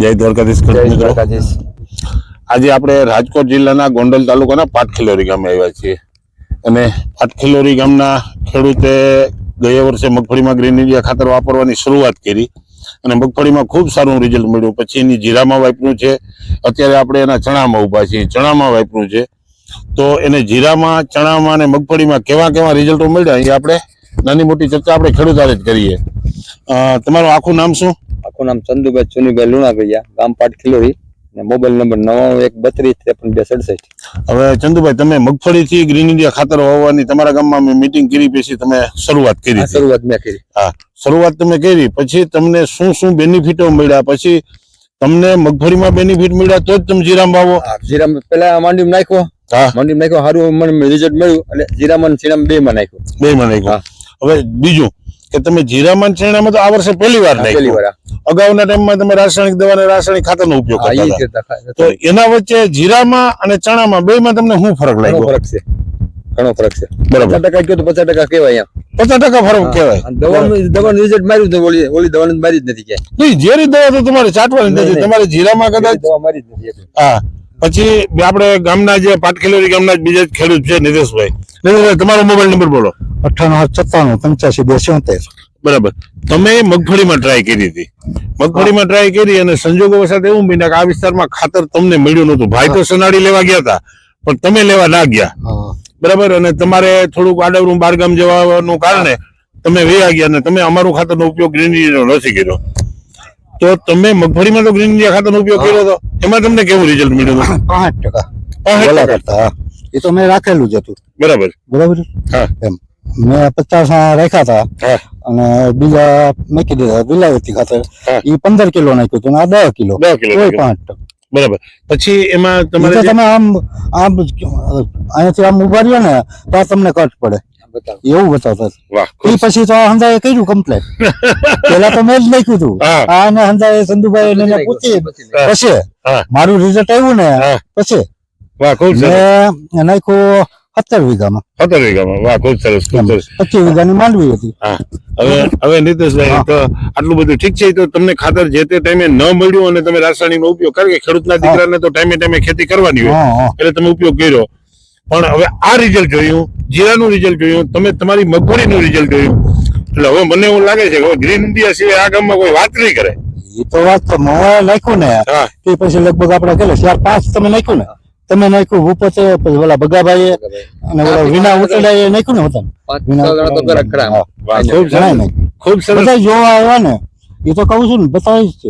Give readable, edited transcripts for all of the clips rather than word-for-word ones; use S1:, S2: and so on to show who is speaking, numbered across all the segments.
S1: જય દ્વારકાધીશ. આજે આપણે રાજકોટ જિલ્લાના ગોંડલ તાલુકાના પાટખીલોરી ગામે આવ્યા છીએ અને પાટખીલોરી ગામના ખેડૂતે ગયા વર્ષે મગફળીમાં ગ્રીન ઇન્ડિયા ખાતર વાપરવાની શરૂઆત કરી અને મગફળીમાં ખૂબ સારું રિઝલ્ટ મળ્યું. પછી એની જીરામાં વાપર્યું છે, અત્યારે આપણે એના ચણામાં ઊભા છીએ, ચણામાં વાપર્યું છે. તો એને જીરામાં, ચણામાં અને મગફળીમાં કેવા કેવા રિઝલ્ટો મળ્યા એ આપણે નાની મોટી ચર્ચા આપણે ખેડૂત હારે જ કરીએ. તમારું આખું નામ શું?
S2: આખું નામ ચંદુભાઈ ચુનીભાઈ લુણાગરિયા, ગામ પાટખીલોરી, મોબાઈલ નંબર 9132535367.
S1: હવે ચંદુભાઈ, તમે મગફળીથી ગ્રીન ઇન્ડિયા ખાતર વાવવાની તમારા ગામમાં મેં મીટિંગ કરી, પછી તમે શરૂઆત કરી?
S2: શરૂઆત મેં કરી.
S1: હા, શરૂઆત તમે કરી, પછી તમને શું શું બેનિફિટો મળ્યા? પછી તમને મગફળીમાં બેનિફિટ મળ્યા તો જ તમે જીરામાં વાવો?
S2: જીરામાં પેલા માંડીમાં નાખ્યો. હા, માંડીમાં નાખ્યો, સારું મને રિઝલ્ટ મળ્યું એટલે જીરામાં ચીણામાં બેમાં નાખ્યો.
S1: બેમાં નાખ્યો. હવે બીજું કે તમે જીરામાં ચીણામાં તો આ વર્ષે પહેલી વાર નાખ્યો. અગાઉના ટાઈમમાં તમે રાસાયણિક દવા અને રાસાયણિક ખાતરનો ઉપયોગ કરતા હતા. તો એના વચ્ચે જીરામાં અને ચણામાં બેમાં તમને શું ફરક લાગ્યો?
S2: ફરક છે, ઘણો ફરક છે.
S1: બરાબર.
S2: 50% કહ્યું તો 50% કહેવાય.
S1: 50% ફરક કહેવાય.
S2: દવાનું રિઝલ્ટ માર્યું તો ઓલી દવાનું મારી જ નથી ક્યાંય.
S1: નહીં, ઝેરી દવા તો તમારે છાંટવાની નથી, તમારે જીરામાં કદાચ
S2: દવા મારી જ નથી.
S1: હા. પછી આપણે ગામના જે પાટખીલોરી ગામના બીજા ખેડૂત છે નિતેશભાઈ, તમારો મોબાઈલ નંબર બોલો.
S3: 9897558276.
S1: બરાબર. તમે મગફળીમાં ટ્રાય કરી હતી, મગફળીમાં ટ્રાય કરી અને સંજોગો વસાત એવું બન્યા કે આ વિસ્તારમાં ખાતર તમને મળ્યું નતું. ભાઈ તો સનાડી લેવા ગયા હતા પણ તમે લેવા ના ગયા, બરાબર. અને તમારે થોડુંક આડવરું બારગામ જવાનું કારણે તમે વયા ગયા અને તમે અમારું ખાતરનો ઉપયોગ ગ્રીન ઇન્ડિયાનો નથી કર્યો. તો તમે મગફળીમાં તો ગ્રીન ઇન્ડિયા ખાતરનો ઉપયોગ કર્યો હતો, એમાં તમને કેવું રિઝલ્ટ મળ્યું?
S3: 5% એ તો મેં રાખેલું જ હતું.
S1: બરાબર.
S3: હા, એમ મેં 50 રાખ્યા હતા અને બીજા મૂકી દીધા વિલાયતી ખાતર. એ 15 કિલો નાખ્યું હતું, આ 10 કિલો. 5%.
S1: બરાબર. પછી એમાં તમારે
S3: તમે આમ અહીંયાથી આમ ઉભા રહ્યો ને તો તમને કટ પડે એવું બતાવતા. એ પછી તો હંધાએ કર્યું કમ્પ્લેટ. પેલા તો મેં જ નાખ્યું હતું, અને હંધાએ સંધુભાઈ એને પૂછી પછી મારું રિઝલ્ટ આવ્યું ને પછી મેં નાખ્યું 17 વીઘામાં.
S1: 17 વીઘામાં. વાહ, ખૂબ સરસ, ખૂબ સરસ.
S3: 25 વીઘાની માંડવી હતી.
S1: હવે નીતેશભાઈ, તો આટલું બધું ઠીક છે, તો તમને ખાતર જે તે ટાઈમે ન મળ્યું અને તમે રાસાયણિક નો ઉપયોગ કરી, ખેડૂતના દીકરાને તો ટાઈમે ટાઈમે ખેતી કરવાની હોય એટલે તમે ઉપયોગ કર્યો. પણ હવે આ રિઝલ્ટ જોયું, જીરાનું રિઝલ્ટ જોયું, તમે તમારી મગફળીનું રિઝલ્ટ જોયું, એટલે હવે મને એવું લાગે છે કે ગ્રીન ઇન્ડિયા સિવાય આ ગામમાં કોઈ વાત નહીં કરે.
S3: એ તો વાત તો મોવા નાખ્યું ને તે પછી લગભગ આપણે કેટલે 4-5 તમે નાખ્યું ને, તમે નાખ્યું ભૂપતે, પછી ઓલા ભગાભાઈ અને ઓલા વિના ઉતેલાએ નાખ્યું ને હતા.
S1: ખૂબ સરસ.
S3: બધા જોવા આવ્યા ને, એ તો કહું છું ને, બતાવી જ છે.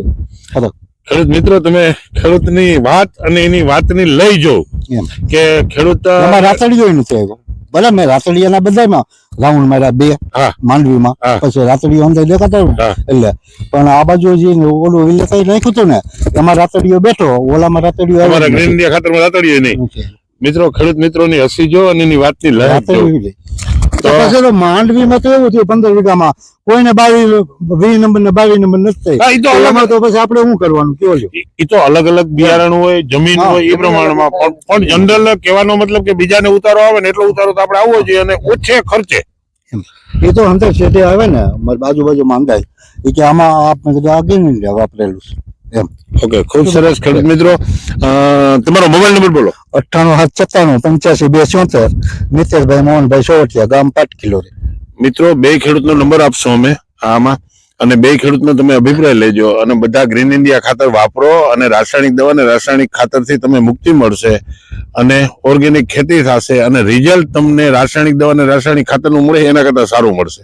S1: ખેડૂત મિત્રો, તમે ખેડૂતની વાત અને એની વાતની લઈ જો કે ખેડૂત
S3: રાતડીઓ નથી આવ્યો. ભલે મેં રાતડીયાના બધામાં રાઉન્ડ માર્યા 2 માંડવીમાં, પછી રાતડીઓ અંદર દેખાતા એટલે. પણ આ બાજુ જે ઓલું વિલેકાઈ નાખ્યું હતું ને એમાં રાતડીઓ બેઠો, ઓલામાં રાતડીઓ
S1: ગ્રીન ઇન્ડિયા ખાતરમાં રાતડીઓ નહીં. મિત્રો, ખેડૂત મિત્રોની હસી જો અને એની વાતની લઈ
S3: તો માંડવીમાં તો એવું થયું 15 વીઘામાં કોઈને 20 નંબર ને 22 નંબર નથી. તો પછી આપણે શું કરવાનું?
S1: એ તો અલગ અલગ બિયારણ હોય, જમીન હોય, એ પ્રમાણમાં. પણ જનરલ કહેવાનો મતલબ કે બીજાને ઉતારો આવે ને એટલો ઉતારો તો આપણે આવવો જોઈએ અને ઓછે ખર્ચે.
S3: એ તો અંદર શેઠે આવે ને બાજુ માંગાય એ કે આમાં આપણે કીધું આ ગ્રીન ઇન્ડિયા વાપરેલું છે એમ.
S1: ઓકે, ખૂબ સરસ. ખેડૂત મિત્રો, તમારો મોબાઈલ નંબર બોલો.
S3: 9897558276. નીતેશભાઈ મોહનભાઈ સોવટિયા, ગામ પાટખીલોરી.
S1: મિત્રો, 2 ખેડૂતનો નંબર આપશો અમે આમાં, અને 2 ખેડૂતનો તમે અભિપ્રાય લેજો અને બધા ગ્રીન ઇન્ડિયા ખાતર વાપરો અને રાસાયણિક દવા અને રાસાયણિક ખાતરથી તમે મુક્તિ મળશે અને ઓર્ગેનિક ખેતી થશે અને રિઝલ્ટ તમને રાસાયણિક દવા અને રાસાયણિક ખાતરનું મળે એના કરતા સારું મળશે.